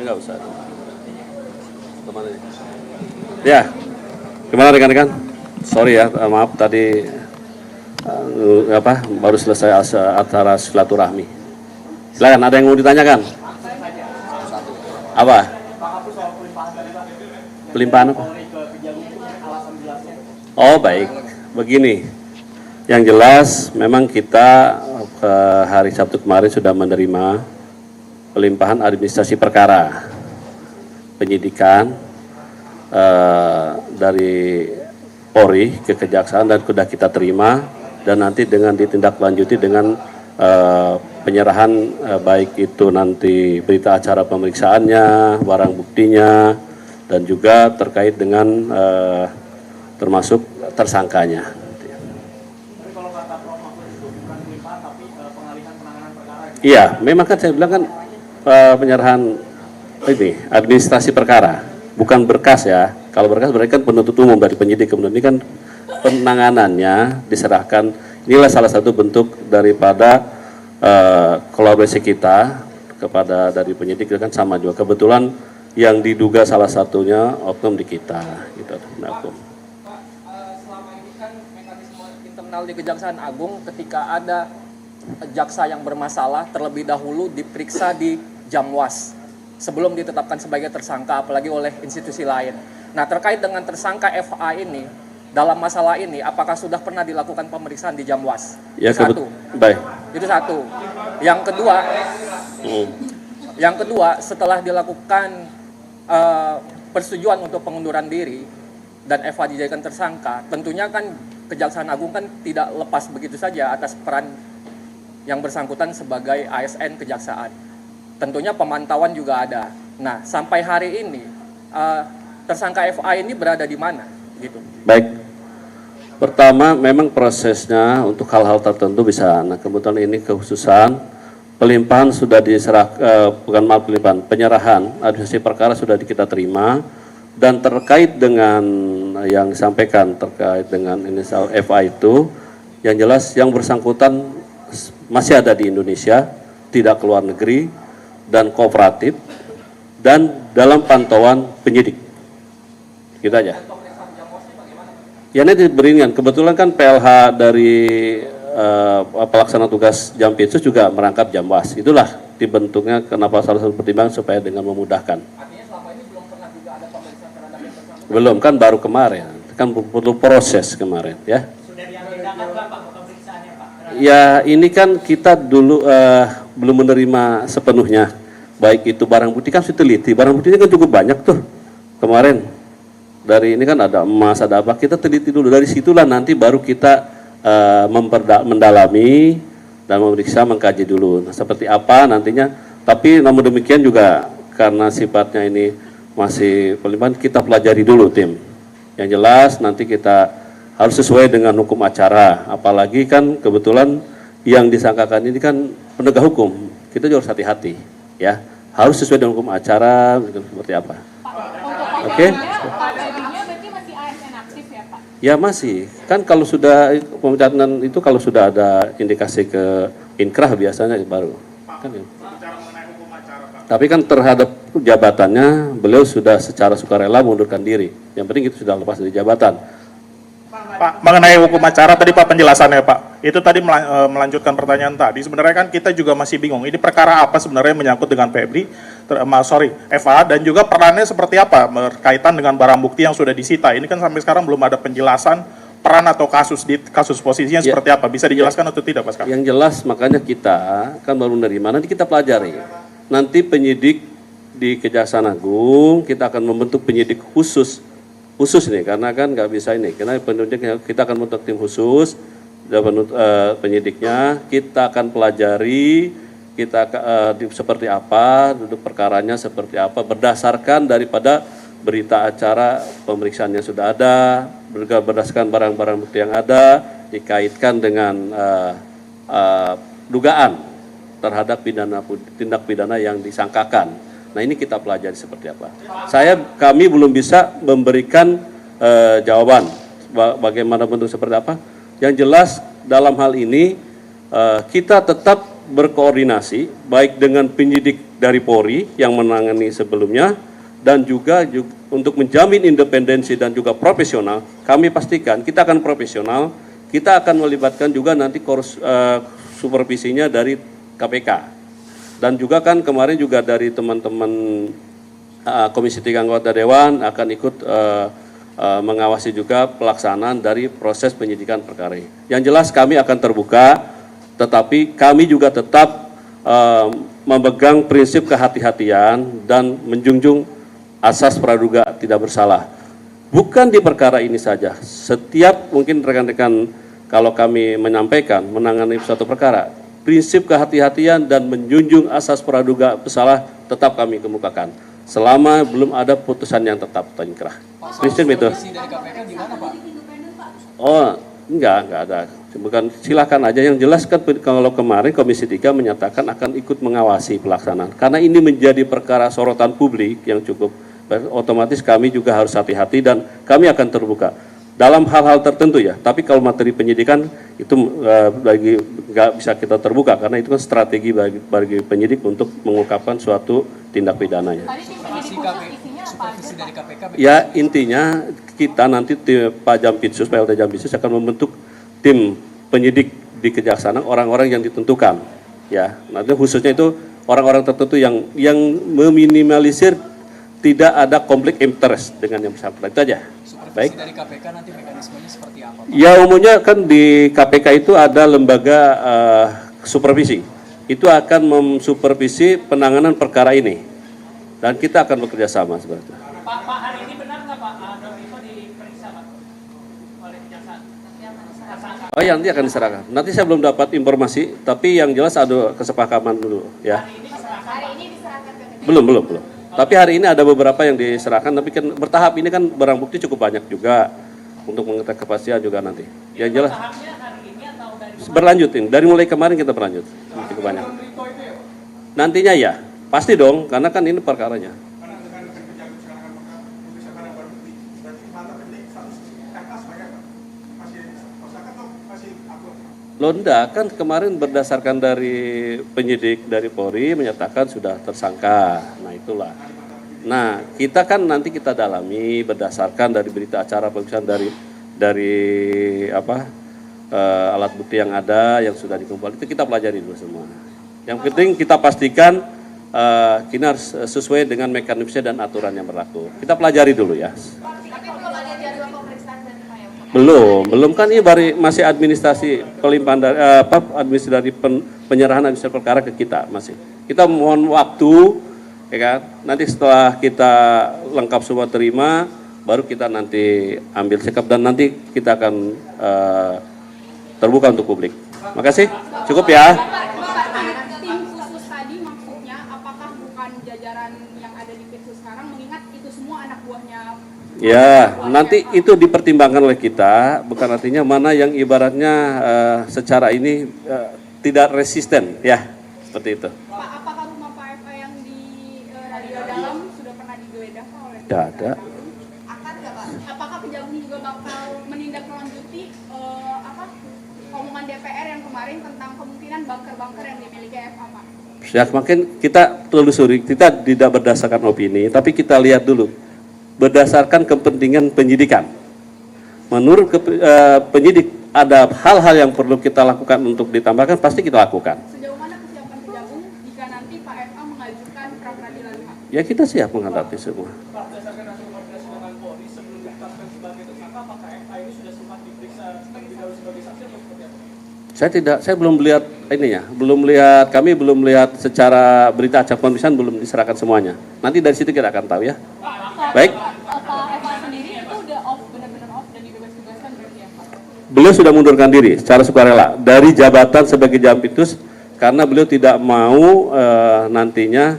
Enggak usah. Kemana ini? Ya, gimana rekan-rekan? Sorry ya, maaf tadi baru selesai acara silaturahmi. Silakan, ada yang mau ditanyakan? Apa? Pelimpahan apa? Oh baik, begini. Yang jelas memang kita hari Sabtu kemarin sudah menerima pelimpahan administrasi perkara penyidikan dari Polri ke Kejaksaan dan sudah kita terima, dan nanti dengan ditindaklanjuti dengan penyerahan baik itu nanti berita acara pemeriksaannya, barang buktinya, dan juga terkait dengan termasuk tersangkanya. Iya, memang kan saya bilang kan penyerahan ini administrasi perkara, bukan berkas ya. Kalau berkas berarti kan penuntut umum dari penyidik, kemudian ini kan penanganannya diserahkan. Inilah salah satu bentuk daripada kolaborasi kita kepada dari penyidik kan sama juga. Kebetulan yang diduga salah satunya oknum di kita, gitu. Pak, selama ini kan mekanisme internal di Kejaksaan Agung ketika ada jaksa yang bermasalah terlebih dahulu diperiksa di Jamwas sebelum ditetapkan sebagai tersangka, apalagi oleh institusi lain. Nah, terkait dengan tersangka FA ini, dalam masalah ini, apakah sudah pernah dilakukan pemeriksaan di Jamwas? Ya, satu. Baik. Itu satu. Yang kedua, setelah dilakukan persetujuan untuk pengunduran diri dan FA dijadikan tersangka, tentunya kan Kejaksaan Agung kan tidak lepas begitu saja atas peran yang bersangkutan sebagai ASN Kejaksaan. Tentunya pemantauan juga ada. Nah, sampai hari ini tersangka FA ini berada di mana? Gitu. Baik. Pertama, memang prosesnya untuk hal-hal tertentu bisa. Nah, kebetulan ini kekhususan pelimpahan sudah penyerahan administrasi perkara sudah kita terima, dan terkait dengan yang disampaikan terkait dengan inisial FA itu, yang jelas yang bersangkutan masih ada di Indonesia, tidak keluar negeri, dan kooperatif, dan dalam pantauan penyidik. Gitu aja. Ya, ini diberikan. Kebetulan kan PLH dari pelaksana tugas Jampitsus juga merangkap Jamwas. Itulah dibentuknya kenapa salah satu pertimbangan supaya dengan memudahkan. Artinya selama ini belum pernah juga ada pemeriksaan terhadap yang bersangkutan? Belum, kan baru kemarin. Kan perlu proses kemarin, ya. Sudah diagendakan Pak pemeriksaannya Pak? Ya, ini kan kita dulu belum menerima sepenuhnya. Baik itu barang bukti kan teliti. Barang buktinya kan cukup banyak tuh kemarin. Dari ini kan ada emas, ada apa. Kita teliti dulu. Dari situlah nanti baru kita mendalami dan memeriksa, mengkaji dulu. Nah, seperti apa nantinya. Tapi namun demikian juga karena sifatnya ini masih pelimpahan, kita pelajari dulu tim. Yang jelas nanti kita harus sesuai dengan hukum acara. Apalagi kan kebetulan yang disangkakan ini kan penegak hukum. Kita juga harus hati-hati, ya. Harus sesuai dengan hukum acara seperti apa. Oke. Ya masih, kan kalau sudah pemecatan itu kalau sudah ada indikasi ke inkrah biasanya baru. Kan, ya. Tapi kan terhadap jabatannya beliau sudah secara sukarela mengundurkan diri. Yang penting itu sudah lepas dari jabatan. Pak, mengenai hukum acara tadi Pak penjelasannya Pak, itu tadi melanjutkan pertanyaan tadi. Sebenarnya kan kita juga masih bingung, ini perkara apa sebenarnya menyangkut dengan Febri, FA, dan juga perannya seperti apa berkaitan dengan barang bukti yang sudah disita. Ini kan sampai sekarang belum ada penjelasan peran atau kasus posisinya seperti apa. Bisa dijelaskan atau tidak Pak sekarang? Yang jelas makanya kita kan baru menerima, nanti kita pelajari. Nanti penyidik di Kejaksaan Agung, kita akan membentuk penyidik khusus nih, karena kan nggak bisa ini, karena penyidiknya kita akan membentuk tim khusus, penyidiknya kita akan pelajari, kita seperti apa, duduk perkaranya seperti apa, berdasarkan daripada berita acara pemeriksaan yang sudah ada, berdasarkan barang-barang bukti yang ada, dikaitkan dengan dugaan terhadap tindak pidana yang disangkakan. Nah, ini kita pelajari seperti apa. Kami belum bisa memberikan jawaban bagaimana bentuk seperti apa. Yang jelas dalam hal ini kita tetap berkoordinasi baik dengan penyidik dari Polri yang menangani sebelumnya, dan juga untuk menjamin independensi dan juga profesional, kami pastikan kita akan profesional, kita akan melibatkan juga nanti supervisinya dari KPK. Dan juga kan kemarin juga dari teman-teman Komisi 3 anggota Dewan akan ikut mengawasi juga pelaksanaan dari proses penyidikan perkara ini. Yang jelas kami akan terbuka, tetapi kami juga tetap memegang prinsip kehati-hatian dan menjunjung asas praduga tidak bersalah. Bukan di perkara ini saja, setiap mungkin rekan-rekan kalau kami menyampaikan menangani suatu perkara, prinsip kehati-hatian dan menjunjung asas praduga bersalah tetap kami kemukakan selama belum ada putusan yang tetap atau inkrah. Prinsip itu. Oh, enggak ada. Bukan, silakan aja. Yang jelas kan kalau kemarin Komisi 3 menyatakan akan ikut mengawasi pelaksanaan. Karena ini menjadi perkara sorotan publik yang cukup, otomatis kami juga harus hati-hati dan kami akan terbuka dalam hal-hal tertentu ya. Tapi kalau materi penyidikan itu bagi nggak bisa kita terbuka karena itu kan strategi bagi penyidik untuk mengungkapkan suatu tindak pidananya. Supervisi dari KPK. Ya intinya kita nanti Pak Jampitsus, PLT Jampitsus akan membentuk tim penyidik di Kejaksaan, orang-orang yang ditentukan. Ya, nanti khususnya itu orang-orang tertentu yang meminimalisir tidak ada konflik interest dengan yang bersangkutan. Itu aja. Baik. Dari KPK nanti mekanismenya seperti apa, Pak? Ya umumnya kan di KPK itu ada lembaga supervisi. Itu akan mensupervisi penanganan perkara ini. Dan kita akan bekerja sama sebenarnya. Pak, hari ini benar nggak Pak Noviko diperiksa Pak oleh kejaksaan? Oh ya, nanti akan diserahkan. Nanti saya belum dapat informasi, tapi yang jelas ada kesepakaman dulu ya. Hari ini diserahkan ke KPK? Belum. Tapi hari ini ada beberapa yang diserahkan, tapi kan bertahap ini kan barang bukti cukup banyak juga untuk mengetahui kepastian juga nanti. Yang jelas Tahapnya hari ini atau dari berlanjutin. Dari mulai kemarin kita berlanjut. Cukup banyak. Nantinya ya, pasti dong, karena kan ini perkaranya. Loh enggak, kan kemarin berdasarkan dari penyidik dari Polri menyatakan sudah tersangka. Nah itulah. Nah kita kan nanti kita dalami berdasarkan dari berita acara pemeriksaan dari alat bukti yang ada yang sudah dikumpulkan itu kita pelajari dulu semua. Yang penting kita pastikan kita harus sesuai dengan mekanisme dan aturan yang berlaku. Kita pelajari dulu ya. Belum kan ini baru masih administrasi pelimpahan dari administrasi penyerahan administrasi perkara ke kita masih. Kita mohon waktu ya kan. Nanti setelah kita lengkap semua terima baru kita nanti ambil sikap dan nanti kita akan terbuka untuk publik. Makasih. Cukup ya. Tim khusus tadi maksudnya apakah bukan jajaran yang ada di Pitsus sekarang mengingat itu semua anak buahnya? Ya, nanti itu dipertimbangkan oleh kita, bukan artinya mana yang ibaratnya secara ini tidak resisten, ya, seperti itu. Pak, apakah rumah Pak FA yang di Radio Dalam sudah pernah digeledah Pak oleh? Tidak ada. Akan nggak Pak? Apakah Kejagung juga bakal menindaklanjuti omongan DPR yang kemarin tentang kemungkinan bunker-bunker yang dimiliki FA Pak? Ya, makin kita telusuri, kita tidak berdasarkan opini, tapi kita lihat dulu. Berdasarkan kepentingan penyidikan. Menurut penyidik ada hal-hal yang perlu kita lakukan untuk ditambahkan, pasti kita lakukan. Sejauh mana kesiapan Kejagung jika nanti Pak FA mengajukan pra peradilan Pak? Ya kita siap menghadapi semua. Pak, berdasarkan hasil koordinasi dengan Polri sebelum ditetapkan sebagai tersangka, apakah FA ini sudah sempat diperiksa terlebih dahulu sebagai saksi atau seperti apa? Saya belum melihat ininya, kami belum melihat secara berita acara pemeriksaan belum diserahkan semuanya. Nanti dari situ kita akan tahu ya. Baik. Pak FA sendiri itu udah benar-benar off dan dibebas-bebaskan berarti ya Pak? Beliau sudah mundurkan diri secara sukarela dari jabatan sebagai Jampitsus karena beliau tidak mau nantinya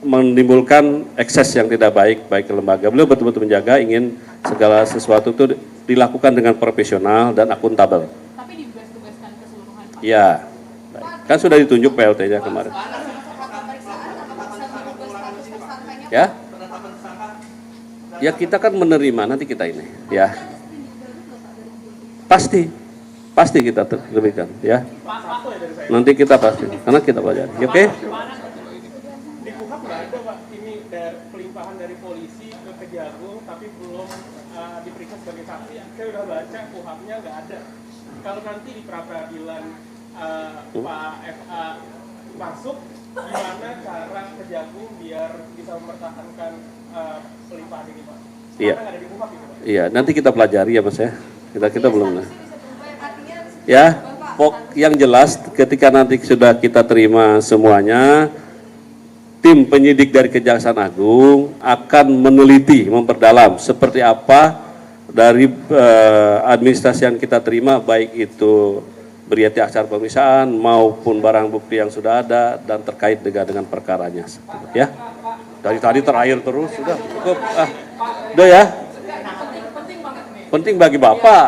menimbulkan ekses yang tidak baik ke lembaga. Beliau betul-betul menjaga ingin segala sesuatu itu dilakukan dengan profesional dan akuntabel. Tapi dibebas-bebaskan keseluruhan Pak? Ya, baik. Kan sudah ditunjuk PLT-nya kemarin. Ya, ya kita kan menerima nanti kita ini, ya. Pasti kita terbitkan, ya. Nanti kita pasti, karena kita pelajari, oke? KUHAP nggak ada Pak, ini pelimpahan dari polisi ke Kejagung tapi belum diperiksa sebagai saksi. Saya udah baca KUHAP-nya nggak ada. Kalau nanti di pra-peradilan Pak FA masuk, gimana cara Kejagung biar bisa mempertahankan pelimpahan ini Pak? Iya. Karena nggak ada di KUHAP itu Pak. Iya, nanti kita pelajari ya Mas ya. Kita belum. Ya, yang jelas ketika nanti sudah kita terima semuanya, tim penyidik dari Kejaksaan Agung akan meneliti, memperdalam seperti apa dari administrasi yang kita terima, baik itu berita acara pemeriksaan maupun barang bukti yang sudah ada dan terkait dengan perkaranya. Ya, dari tadi terakhir terus sudah cukup. Udah ya. Penting bagi Bapak.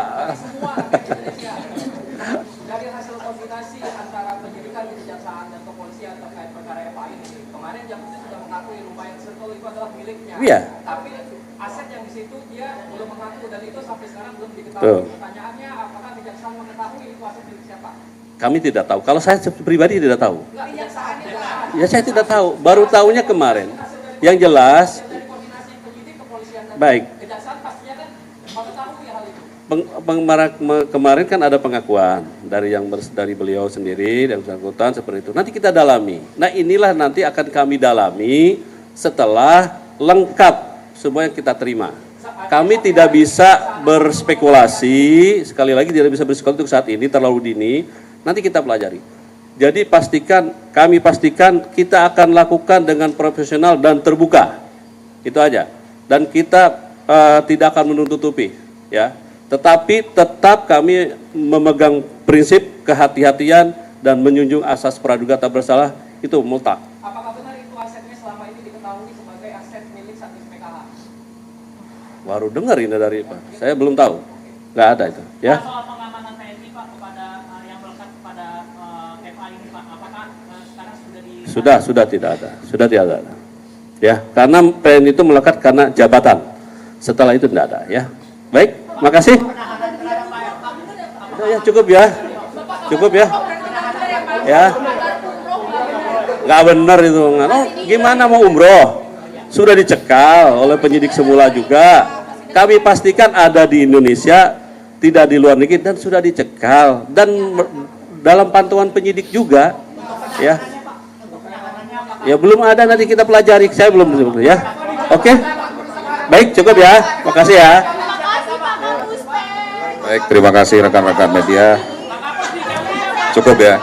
Dari hasil koordinasi antara penyidikan di Kejaksaan dan kepolisian terkait perkara FA ini, kemarin Jaksa sudah mengakui rumah yang Circle itu adalah miliknya. Iya. Tapi aset yang di situ dia belum mengaku dan itu sampai sekarang belum diketahui. Tuh. Pertanyaannya, apakah Kejaksaan mengetahui itu aset milik siapa? Kami tidak tahu. Kalau saya pribadi tidak tahu. Enggak, Kejaksaan tidak. Ya saya tidak tahu. Baru tahunya kemarin. Yang jelas, Dari koordinasi penyidik kepolisian dan baik. Kejaksaan pastinya kan mengetahui hal itu. Kemarin kan ada pengakuan dari beliau sendiri dan bersangkutan seperti itu. Nanti kita dalami. Nah inilah nanti akan kami dalami setelah lengkap semua yang kita terima. Kami tidak bisa berspekulasi, sekali lagi tidak bisa berspekulasi untuk saat ini terlalu dini. Nanti kita pelajari. Jadi kami pastikan kita akan lakukan dengan profesional dan terbuka. Itu aja. Dan kita tidak akan menutupi, ya. Tetapi tetap kami memegang prinsip kehati-hatian dan menjunjung asas praduga tak bersalah, itu mutlak. Apakah benar itu asetnya selama ini diketahui sebagai aset milik Satgas PKH? Baru dengar ini dari Pak. Saya belum tahu. Nggak ada itu, ya. Soal pengamanan TNI Pak kepada yang melekat kepada FA ini Pak, apakah sekarang sudah Sudah tidak ada. Ya, karena PN itu melekat karena jabatan. Setelah itu tidak ada, ya. Baik, makasih. Udah ya, cukup ya. Ya. Nggak benar itu. Oh, gimana mau umroh? Sudah dicekal oleh penyidik semula juga. Kami pastikan ada di Indonesia, tidak di luar negeri, dan sudah dicekal. Dan dalam pantauan penyidik juga, ya. Ya belum ada, nanti kita pelajari. Saya belum ya. Oke. Baik, cukup ya. Makasih ya. Baik, terima kasih rekan-rekan media. Cukup ya.